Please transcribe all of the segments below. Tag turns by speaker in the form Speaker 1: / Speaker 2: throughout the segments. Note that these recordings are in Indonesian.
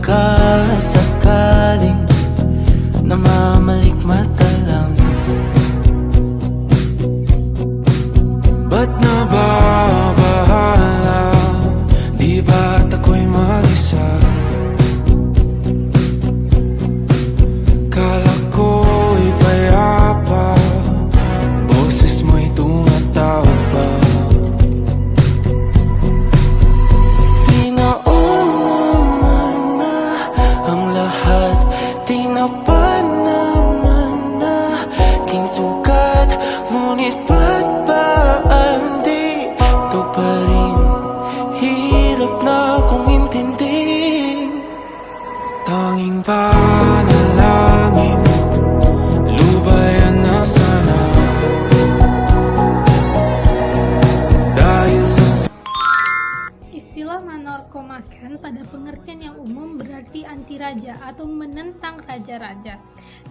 Speaker 1: pagkasakaling namamalikmata lang. Ba't nababahala? Di ba't ako'y mag-isa? Kala ko'y payapa, boses mo'y tumatawag pa. Tinaon naman na ang lahat, tinapan naman na king sugat. Ngunit ba't ba di ito pa rin? Hirap na kong intindihin. Tanging panalangin, lubayan na sana. Dahil sa
Speaker 2: Istilah Manorkomaken pada pengertian yang umum berarti anti raja atau menentang raja-raja.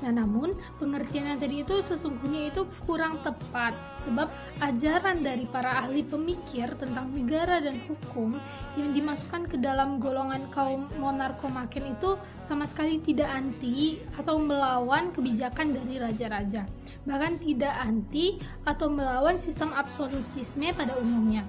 Speaker 2: Nah, namun pengertian yang tadi itu sesungguhnya itu kurang tepat, sebab ajaran dari para ahli pemikir tentang negara dan hukum yang dimasukkan ke dalam golongan kaum Monarkomaken itu sama sekali tidak anti atau melawan kebijakan dari raja-raja, bahkan tidak anti atau melawan sistem absolutisme pada umumnya.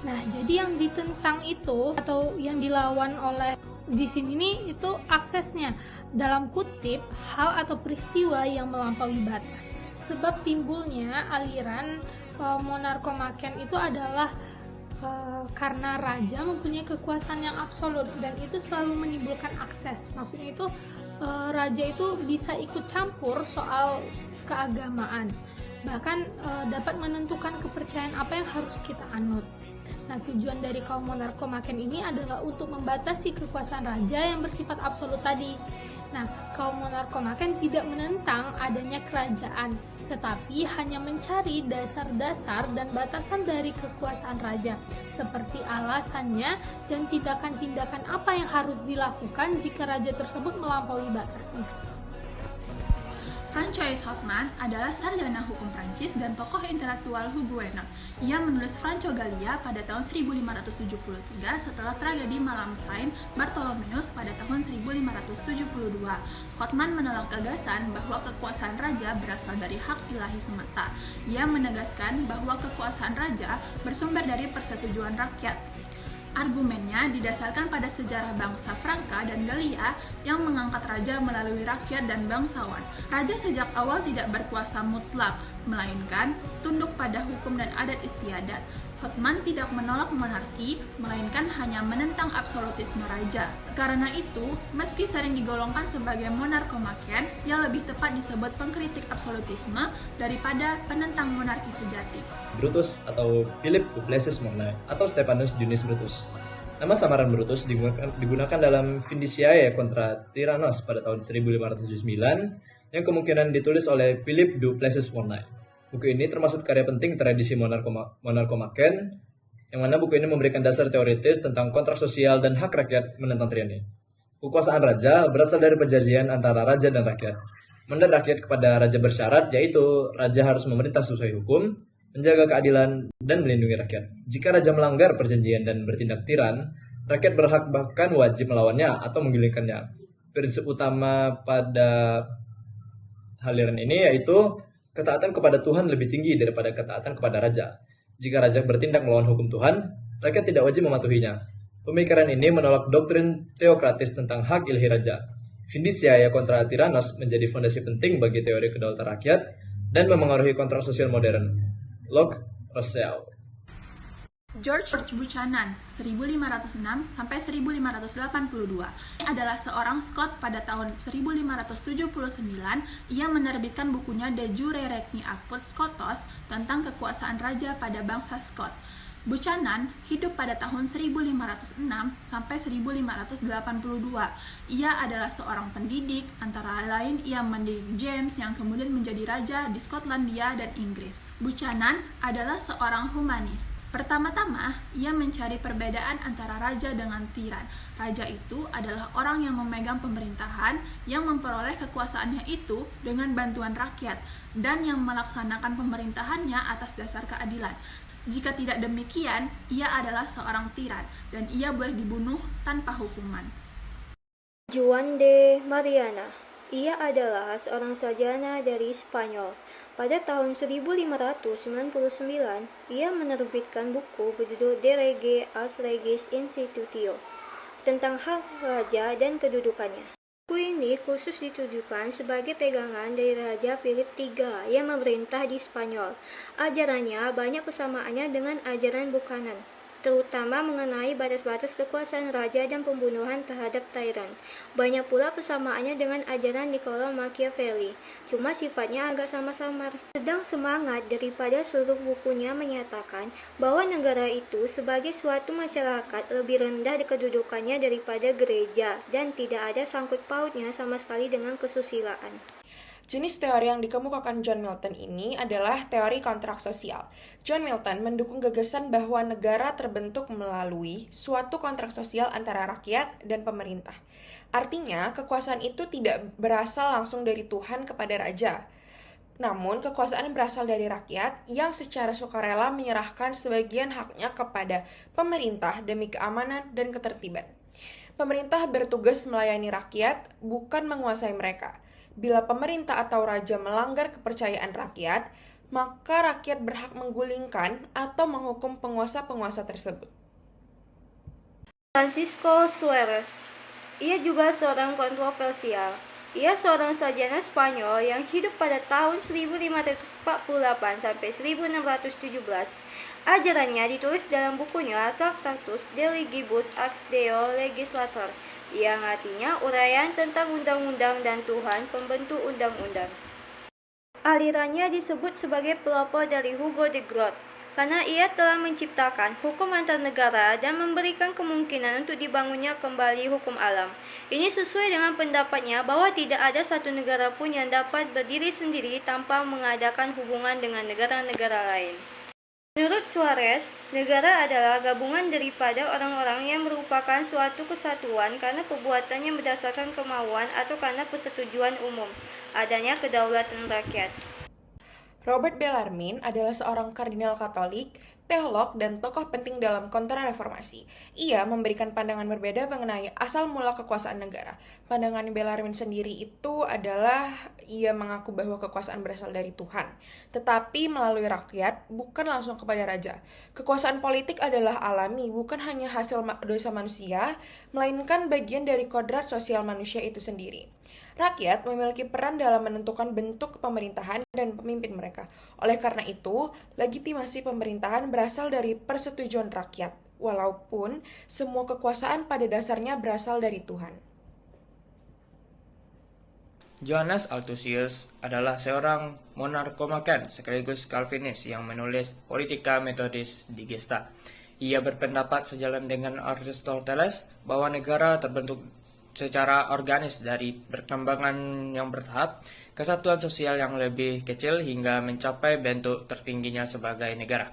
Speaker 2: Nah, jadi yang ditentang itu atau yang dilawan oleh di sini nih itu aksesnya, dalam kutip, hal atau peristiwa yang melampaui batas. Sebab timbulnya aliran Monarkomaken itu adalah karena raja mempunyai kekuasaan yang absolut dan itu selalu menimbulkan akses. Maksudnya itu raja itu bisa ikut campur soal keagamaan, bahkan dapat menentukan kepercayaan apa yang harus kita anut. Nah, tujuan dari kaum Monarkomaken ini adalah untuk membatasi kekuasaan raja yang bersifat absolut tadi. Nah, kaum Monarkomaken tidak menentang adanya kerajaan, tetapi hanya mencari dasar-dasar dan batasan dari kekuasaan raja, seperti alasannya dan tindakan-tindakan apa yang harus dilakukan jika raja tersebut melampaui batasnya.
Speaker 3: Francois Hotman adalah sarjana hukum Prancis dan tokoh intelektual Huguenot. Ia menulis Franco Gallia pada tahun 1573 setelah tragedi Malam Saint Bartholomeus pada tahun 1572. Hotman menolak gagasan bahwa kekuasaan raja berasal dari hak ilahi semata. Ia menegaskan bahwa kekuasaan raja bersumber dari persetujuan rakyat. Argumennya didasarkan pada sejarah bangsa Franka dan Gallia yang mengangkat raja melalui rakyat dan bangsawan. Raja sejak awal tidak berkuasa mutlak, melainkan tunduk pada hukum dan adat istiadat. Hotman tidak menolak monarki, melainkan hanya menentang absolutisme raja. Karena itu, meski sering digolongkan sebagai Monarkomaken, ia lebih tepat disebut pengkritik absolutisme daripada penentang monarki sejati.
Speaker 4: Brutus atau Philip Duplessis Mornay atau Stephanus Junius Brutus. Nama samaran Brutus digunakan dalam Vindiciae contra Tyrannos pada tahun 1579 yang kemungkinan ditulis oleh Philip Duplessis Mornay. Buku ini termasuk karya penting tradisi Monarkomaken, yang mana buku ini memberikan dasar teoritis tentang kontrak sosial dan hak rakyat menentang tiranni. Kekuasaan raja berasal dari perjanjian antara raja dan rakyat. Mandat rakyat kepada raja bersyarat, yaitu raja harus memerintah sesuai hukum, menjaga keadilan, dan melindungi rakyat. Jika raja melanggar perjanjian dan bertindak tiran, rakyat berhak bahkan wajib melawannya atau menggulingkannya. Prinsip utama pada aliran ini yaitu ketaatan kepada Tuhan lebih tinggi daripada ketaatan kepada raja. Jika raja bertindak melawan hukum Tuhan, rakyat tidak wajib mematuhinya. Pemikiran ini menolak doktrin teokratis tentang hak ilahi raja. Vindiciae contra Tyrannos menjadi fondasi penting bagi teori kedaulatan rakyat dan memengaruhi kontrak sosial modern. Locke, Rousseau.
Speaker 3: George Buchanan, 1506 sampai 1582. Ia adalah seorang Scot pada tahun 1579. Ia menerbitkan bukunya De Jure Regni Apud Scotos tentang kekuasaan raja pada bangsa Scot. Buchanan hidup pada tahun 1506 sampai 1582. Ia adalah seorang pendidik, antara lain ia mendidik James yang kemudian menjadi raja di Skotlandia dan Inggris. Buchanan adalah seorang humanis. Pertama-tama, ia mencari perbedaan antara raja dengan tiran. Raja itu adalah orang yang memegang pemerintahan, yang memperoleh kekuasaannya itu dengan bantuan rakyat, dan yang melaksanakan pemerintahannya atas dasar keadilan. Jika tidak demikian, ia adalah seorang tiran, dan ia boleh dibunuh tanpa hukuman.
Speaker 5: Juan de Mariana. Ia adalah seorang sarjana dari Spanyol. Pada tahun 1599, ia menerbitkan buku berjudul De Rege als Regis Institutio tentang hak raja dan kedudukannya. Buku ini khusus ditujukan sebagai pegangan dari Raja Philip III yang memerintah di Spanyol. Ajarannya banyak persamaannya dengan ajaran Buchanan, terutama mengenai batas-batas kekuasaan raja dan pembunuhan terhadap tiran. Banyak pula persamaannya dengan ajaran Niccolo Machiavelli, cuma sifatnya agak samar-samar. Sedang semangat daripada seluruh bukunya menyatakan bahwa negara itu sebagai suatu masyarakat lebih rendah kedudukannya daripada gereja dan tidak ada sangkut pautnya sama sekali dengan kesusilaan.
Speaker 6: Jenis teori yang dikemukakan John Milton ini adalah teori kontrak sosial. John Milton mendukung gagasan bahwa negara terbentuk melalui suatu kontrak sosial antara rakyat dan pemerintah. Artinya, kekuasaan itu tidak berasal langsung dari Tuhan kepada raja. Namun, kekuasaan berasal dari rakyat yang secara sukarela menyerahkan sebagian haknya kepada pemerintah demi keamanan dan ketertiban. Pemerintah bertugas melayani rakyat, bukan menguasai mereka. Bila pemerintah atau raja melanggar kepercayaan rakyat, maka rakyat berhak menggulingkan atau menghukum penguasa-penguasa tersebut.
Speaker 5: Francisco Suarez. Ia juga seorang kontroversial. Ia seorang sarjana Spanyol yang hidup pada tahun 1548 sampai 1617. Ajarannya ditulis dalam bukunya Tractatus de Legibus Ex Deo Legislator, yang artinya uraian tentang undang-undang dan Tuhan pembentuk undang-undang. Alirannya disebut sebagai pelopor dari Hugo de Groot, karena ia telah menciptakan hukum antar negara dan memberikan kemungkinan untuk dibangunnya kembali hukum alam. Ini sesuai dengan pendapatnya bahwa tidak ada satu negara pun yang dapat berdiri sendiri tanpa mengadakan hubungan dengan negara-negara lain. Menurut Suarez, negara adalah gabungan daripada orang-orang yang merupakan suatu kesatuan karena perbuatannya berdasarkan kemauan atau karena persetujuan umum. Adanya kedaulatan rakyat.
Speaker 6: Robert Bellarmine adalah seorang kardinal Katolik, teolog, dan tokoh penting dalam kontra-reformasi. Ia memberikan pandangan berbeda mengenai asal mula kekuasaan negara. Pandangan Bellarmine sendiri itu adalah ia mengaku bahwa kekuasaan berasal dari Tuhan, tetapi melalui rakyat, bukan langsung kepada raja. Kekuasaan politik adalah alami, bukan hanya hasil dosa manusia, melainkan bagian dari kodrat sosial manusia itu sendiri. Rakyat memiliki peran dalam menentukan bentuk pemerintahan dan pemimpin mereka. Oleh karena itu, legitimasi pemerintahan berasal dari persetujuan rakyat, walaupun semua kekuasaan pada dasarnya berasal dari Tuhan.
Speaker 7: Johannes Althusius adalah seorang monarkomakan sekaligus Calvinis yang menulis Politica Methodis Digesta. Ia berpendapat sejalan dengan Aristoteles bahwa negara terbentuk secara organis dari perkembangan yang bertahap, kesatuan sosial yang lebih kecil hingga mencapai bentuk tertingginya sebagai negara.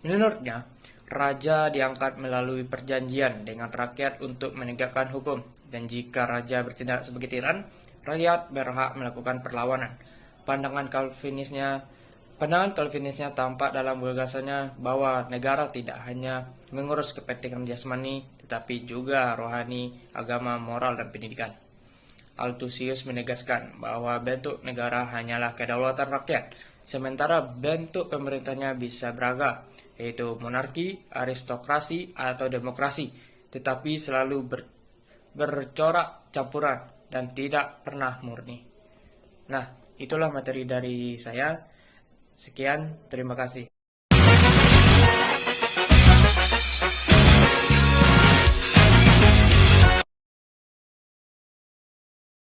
Speaker 7: Menurutnya, raja diangkat melalui perjanjian dengan rakyat untuk menegakkan hukum, dan jika raja bertindak sebagai tiran, rakyat berhak melakukan perlawanan. Pandangan Calvinisnya tampak dalam gagasannya bahwa negara tidak hanya mengurus kepentingan jasmani, tetapi juga rohani, agama, moral, dan pendidikan. Althusius menegaskan bahwa bentuk negara hanyalah kedaulatan rakyat, sementara bentuk pemerintahnya bisa beragam, yaitu monarki, aristokrasi, atau demokrasi, tetapi selalu bercorak campuran dan tidak pernah murni. Nah, itulah materi dari saya. Sekian, terima kasih.